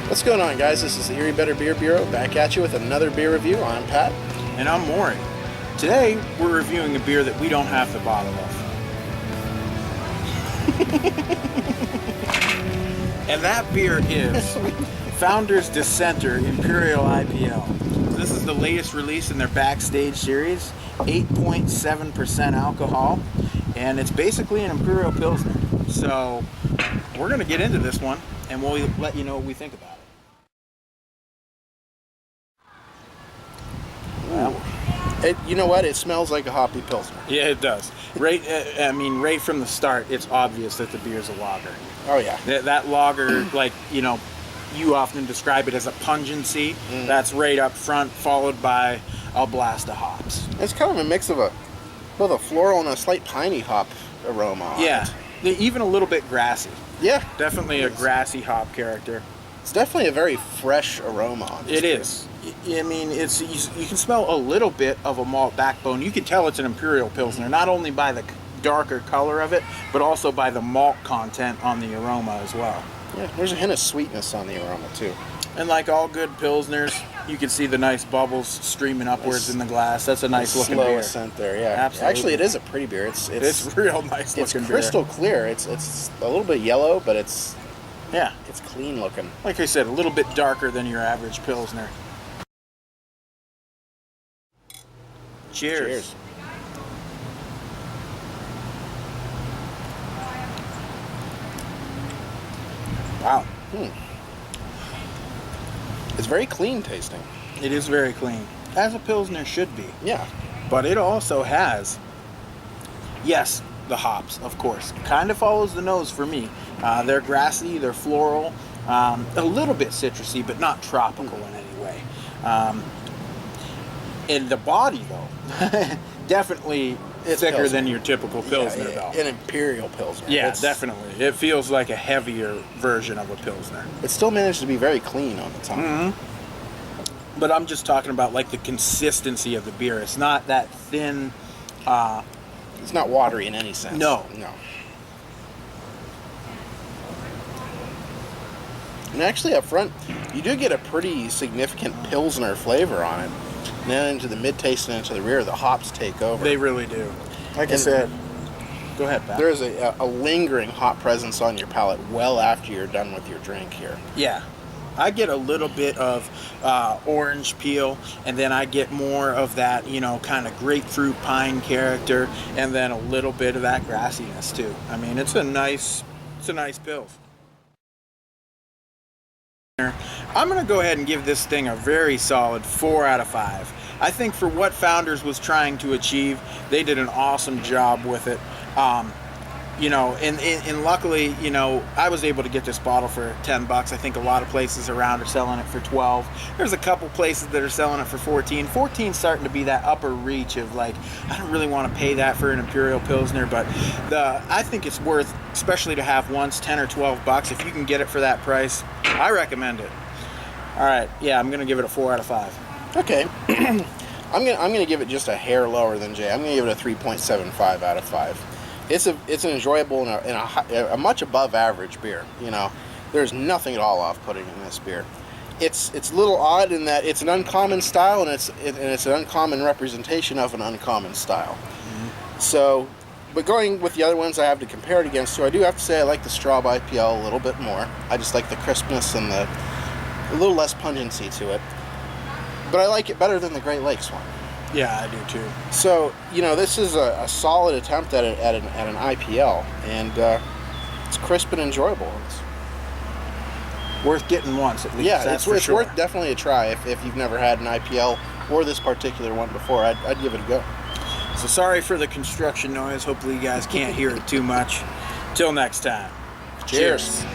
What's going on, guys? This is the Erie Better Beer Bureau, back at you with another beer review. I'm Pat. And I'm Maury. Today, we're reviewing a beer that we don't have the bottle of. And that beer is Founders Dissenter Imperial IPL. This is the latest release in their Backstage series, 8.7% alcohol, and it's basically an Imperial Pilsner. So, we're going to get into this one, and we'll let you know what we think about it. You know what? It smells like a hoppy Pilsner. Yeah, it does. Right from the start, it's obvious that the beer's a lager. Oh, yeah. That lager, you often describe it as a pungency. That's right up front, followed by a blast of hops. It's kind of a mix of both a floral and a slight piney hop aroma on it. Even a little bit grassy. Yeah. Definitely a grassy hop character. It's definitely a very fresh aroma on this beer. It is. I mean, you can smell a little bit of a malt backbone. You can tell it's an Imperial Pilsner, not only by the darker color of it, but also by the malt content on the aroma as well. Yeah, there's a hint of sweetness on the aroma, too. And like all good Pilsners, you can see the nice bubbles streaming upwards in the glass. That's a nice looking beer. Slow ascent there, yeah. Absolutely. Actually, it is a pretty beer. It's real nice looking beer. It's crystal clear. It's a little bit yellow, but it's clean looking. Like I said, a little bit darker than your average Pilsner. Cheers. Cheers. Wow. It's very clean tasting. It is very clean, as a Pilsner should be. Yeah. But it also has, yes, the hops, of course. Kind of follows the nose for me. They're grassy, they're floral, a little bit citrusy, but not tropical in any way. And the body, though, definitely thicker Pilsner. than your typical Pilsner, though. An Imperial Pilsner. Yeah, definitely. It feels like a heavier version of a Pilsner. It still managed to be very clean on the tongue. But I'm just talking about like the consistency of the beer. It's not that thin. It's not watery in any sense. No. And actually up front, you do get a pretty significant Pilsner flavor on it. And then into the mid-taste and into the rear, the hops take over. They really do. Like I said, go ahead, Pat. There's a lingering hop presence on your palate well after you're done with your drink here. Yeah. I get a little bit of orange peel, and then I get more of that, kind of grapefruit pine character, and then a little bit of that grassiness too. I mean, it's a nice pill. I'm going to go ahead and give this thing a very solid 4 out of 5. I think for what Founders was trying to achieve, they did an awesome job with it. And luckily, I was able to get this bottle for $10. I think a lot of places around are selling it for $12. There's a couple places that are selling it for $14. $14's starting to be that upper reach of I don't really want to pay that for an Imperial Pilsner, but I think it's worth, especially to have once, $10 or $12. If you can get it for that price, I recommend it. All right, yeah, I'm gonna give it a 4 out of 5. Okay, I'm gonna give it just a hair lower than Jay. I'm gonna give it a 3.75 out of 5. It's an enjoyable and a much above average beer. There's nothing at all off-putting in this beer. It's a little odd in that it's an uncommon style and it's an uncommon representation of an uncommon style. So, but going with the other ones I have to compare it against, so I do have to say I like the Straub IPL a little bit more. I just like the crispness and a little less pungency to it. But I like it better than the Great Lakes one. Yeah, I do too. So, this is a solid attempt at an IPL, and it's crisp and enjoyable. It's worth getting once at least. Yeah, that's it's sure. worth definitely a try if you've never had an IPL or this particular one before. I'd give it a go. So sorry for the construction noise. Hopefully you guys can't hear it too much. Till next time. Cheers.